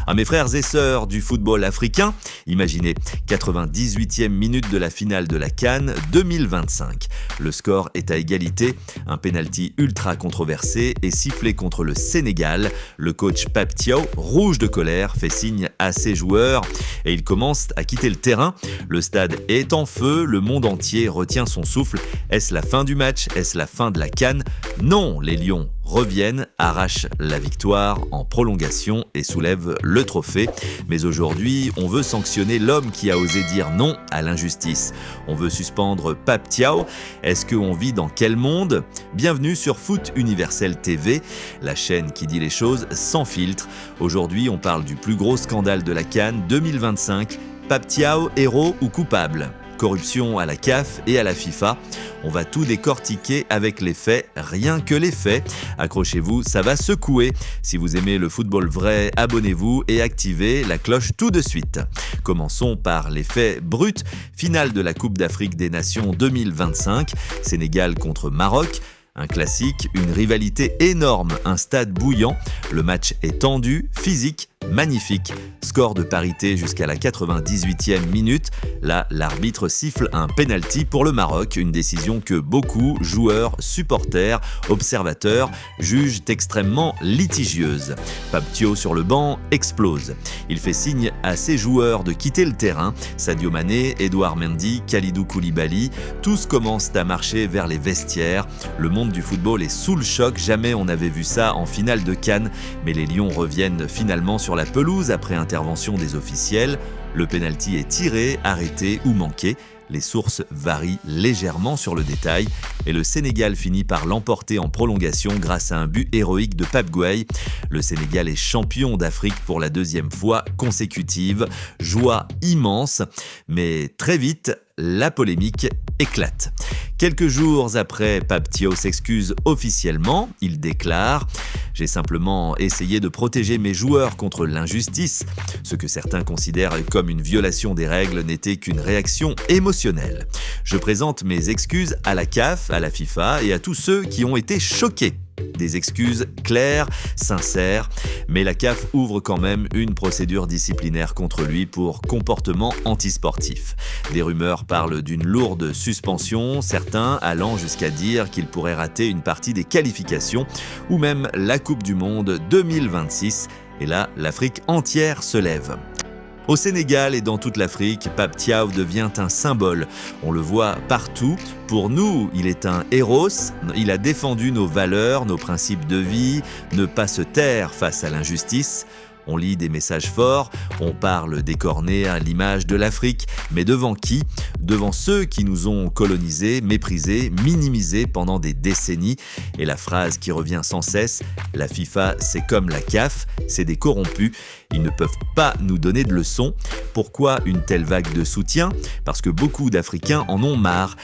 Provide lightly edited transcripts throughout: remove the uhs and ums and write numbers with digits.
À mes frères et sœurs du football africain, imaginez, 98e minute de la finale de la CAN 2025. Le score est à égalité, un pénalty ultra controversé est sifflé contre le Sénégal. Le coach Pape Thiaw, rouge de colère, fait signe à ses joueurs et ils commencent à quitter le terrain. Le stade est en feu, le monde entier retient son souffle. Est-ce la fin du match? Est-ce la fin de la CAN? Non, les Lions reviennent, arrachent la victoire en prolongation et soulèvent le trophée. Mais aujourd'hui, on veut sanctionner l'homme qui a osé dire non à l'injustice. On veut suspendre Pape Thiaw. Est-ce qu'on vit dans quel monde? Bienvenue sur Foot Universel TV, la chaîne qui dit les choses sans filtre. Aujourd'hui, on parle du plus gros scandale de la CAN 2025. Pape Thiaw, héros ou coupable? Corruption à la CAF et à la FIFA. On va tout décortiquer avec les faits, rien que les faits. Accrochez-vous, ça va secouer. Si vous aimez le football vrai, abonnez-vous et activez la cloche tout de suite. Commençons par les faits bruts. Finale de la Coupe d'Afrique des Nations 2025, Sénégal contre Maroc. Un classique, une rivalité énorme, un stade bouillant. Le match est tendu, physique, magnifique. Score de parité jusqu'à la 98e minute. Là, l'arbitre siffle un penalty pour le Maroc, une décision que beaucoup, joueurs, supporters, observateurs, jugent extrêmement litigieuse. Pape Thiaw sur le banc explose. Il fait signe à ses joueurs de quitter le terrain. Sadio Mané, Edouard Mendy, Kalidou Koulibaly, tous commencent à marcher vers les vestiaires. Le monde du football est sous le choc, jamais on n'avait vu ça en finale de CAN, mais les Lions reviennent finalement sur la pelouse après intervention des officiels. Le pénalty est tiré, arrêté ou manqué. Les sources varient légèrement sur le détail et le Sénégal finit par l'emporter en prolongation grâce à un but héroïque de Pape Gueye. Le Sénégal est champion d'Afrique pour la deuxième fois consécutive. Joie immense, mais très vite, la polémique éclate. Quelques jours après, Pape Thiaw s'excuse officiellement. Il déclare « J'ai simplement essayé de protéger mes joueurs contre l'injustice. Ce que certains considèrent comme une violation des règles n'était qu'une réaction émotionnelle. Je présente mes excuses à la CAF, à la FIFA et à tous ceux qui ont été choqués. » Des excuses claires, sincères, mais la CAF ouvre quand même une procédure disciplinaire contre lui pour comportement antisportif. Des rumeurs parlent d'une lourde suspension, certains allant jusqu'à dire qu'il pourrait rater une partie des qualifications ou même la Coupe du Monde 2026. Et là, l'Afrique entière se lève. Au Sénégal et dans toute l'Afrique, Pape Thiaw devient un symbole. On le voit partout. Pour nous, il est un héros. Il a défendu nos valeurs, nos principes de vie, ne pas se taire face à l'injustice. On lit des messages forts, on parle d'écorner à l'image de l'Afrique, mais devant qui? Devant ceux qui nous ont colonisés, méprisés, minimisés pendant des décennies. Et la phrase qui revient sans cesse, la FIFA c'est comme la CAF, c'est des corrompus, ils ne peuvent pas nous donner de leçons. Pourquoi une telle vague de soutien? Parce que beaucoup d'Africains en ont marre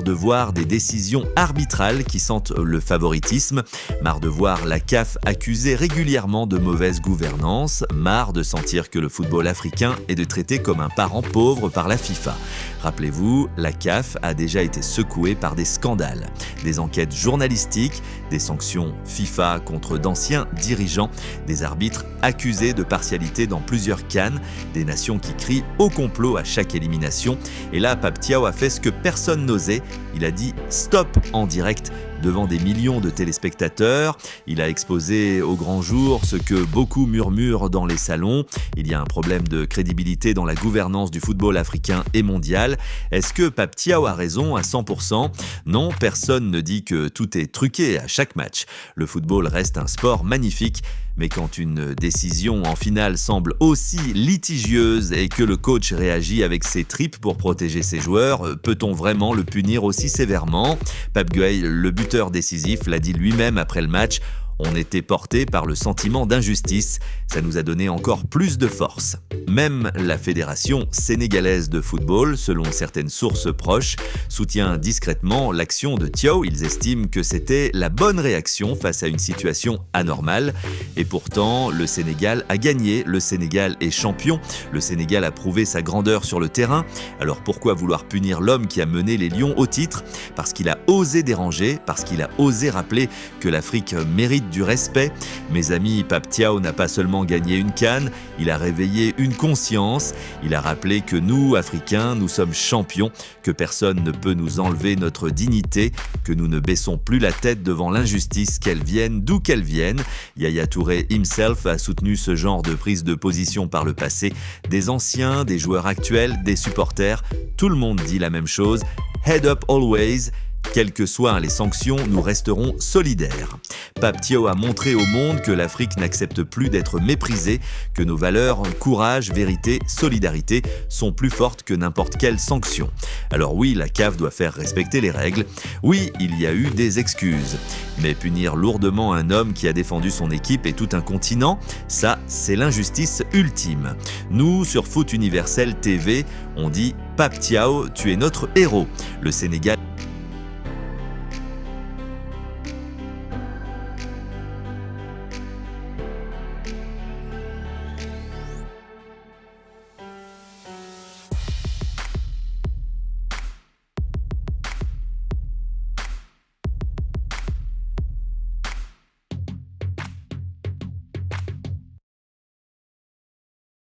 de voir des décisions arbitrales qui sentent le favoritisme, marre de voir la CAF accusée régulièrement de mauvaise gouvernance, marre de sentir que le football africain est traité comme un parent pauvre par la FIFA. Rappelez-vous, la CAF a déjà été secouée par des scandales, des enquêtes journalistiques, des sanctions FIFA contre d'anciens dirigeants, des arbitres accusés de partialité dans plusieurs CAN, des nations qui crient au complot à chaque élimination. Et là, Pape Thiaw a fait ce que personne n'osait, il a dit « stop » en direct devant des millions de téléspectateurs. Il a exposé au grand jour ce que beaucoup murmurent dans les salons. Il y a un problème de crédibilité dans la gouvernance du football africain et mondial. Est-ce que Pape Thiaw a raison à 100%? Non, personne ne dit que tout est truqué à chaque match. Le football reste un sport magnifique. Mais quand une décision en finale semble aussi litigieuse et que le coach réagit avec ses tripes pour protéger ses joueurs, peut-on vraiment le punir aussi sévèrement? Pape Gueye, le buteur décisif, l'a dit lui-même après le match. On était porté par le sentiment d'injustice, ça nous a donné encore plus de force. Même la Fédération sénégalaise de football, selon certaines sources proches, soutient discrètement l'action de Thiaw. Ils estiment que c'était la bonne réaction face à une situation anormale. Et pourtant, le Sénégal a gagné, le Sénégal est champion, le Sénégal a prouvé sa grandeur sur le terrain. Alors pourquoi vouloir punir l'homme qui a mené les Lions au titre? Parce qu'il a osé déranger, parce qu'il a osé rappeler que l'Afrique mérite mérite du respect. Mes amis, Pape Thiaw n'a pas seulement gagné une CAN, il a réveillé une conscience. Il a rappelé que nous, Africains, nous sommes champions, que personne ne peut nous enlever notre dignité, que nous ne baissons plus la tête devant l'injustice, qu'elle vienne d'où qu'elle vienne. Yaya Touré himself a soutenu ce genre de prise de position par le passé. Des anciens, des joueurs actuels, des supporters, tout le monde dit la même chose. Head up always. Quelles que soient les sanctions, nous resterons solidaires. Pape Thiaw a montré au monde que l'Afrique n'accepte plus d'être méprisée, que nos valeurs, courage, vérité, solidarité sont plus fortes que n'importe quelle sanction. Alors oui, la CAF doit faire respecter les règles. Oui, il y a eu des excuses. Mais punir lourdement un homme qui a défendu son équipe et tout un continent, ça, c'est l'injustice ultime. Nous, sur Foot Universel TV, on dit « Pape Thiaw, tu es notre héros ». Le Sénégal